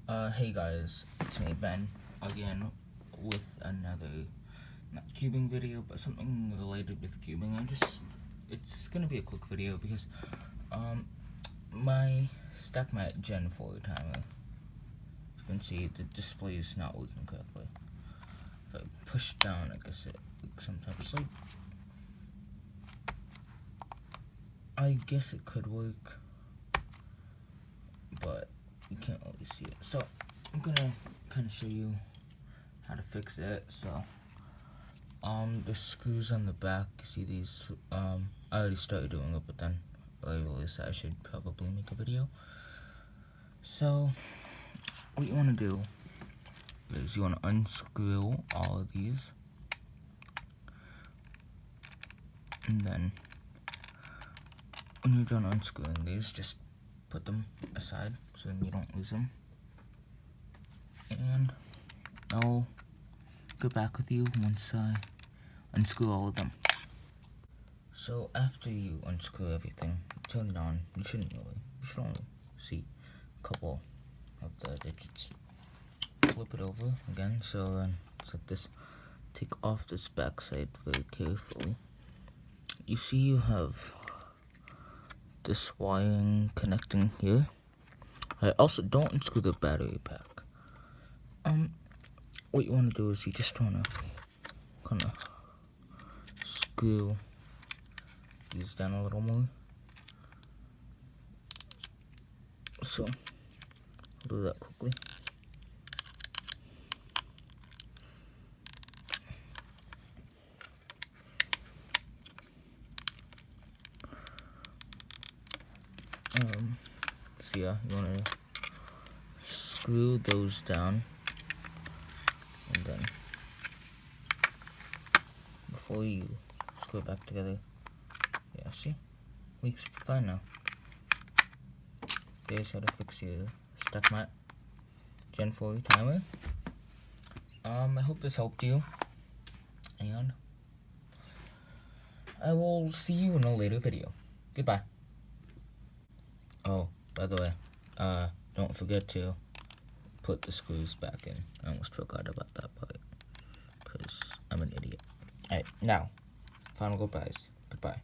Hey guys, it's me Ben, again, with another, not cubing video, but something related with cubing. It's gonna be a quick video because, my StackMat Gen forward timer, you can see the display is not working correctly. If I push down, I guess it sometimes, like, I guess it could work, but you can't really see it. So I'm gonna kind of show you how to fix it. So the screws on the back, see these, I already started doing it, but then I realized I should probably make a video. So what you want to do is you want to unscrew all of these, and then when you're done unscrewing these, just put them aside so then you don't lose them. And I'll get back with you once I unscrew all of them. So after you unscrew everything, turn it on. You should only see a couple of the digits. Flip it over again, so it's like this. Take off this backside very carefully. You see you have this wiring connecting here. Also, don't unscrew the battery pack. What you want to do is you just want to kind of screw these down a little more. So I'll do that quickly. So yeah, you want to screw those down, and then before you screw it back together, yeah, see, works fine now. There's how to fix your StackMat Gen 4 timer. I hope this helped you, and I will see you in a later video. Goodbye. Oh, by the way, don't forget to put the screws back in. I almost forgot about that part, because I'm an idiot. Alright, now, final goodbyes. Goodbye.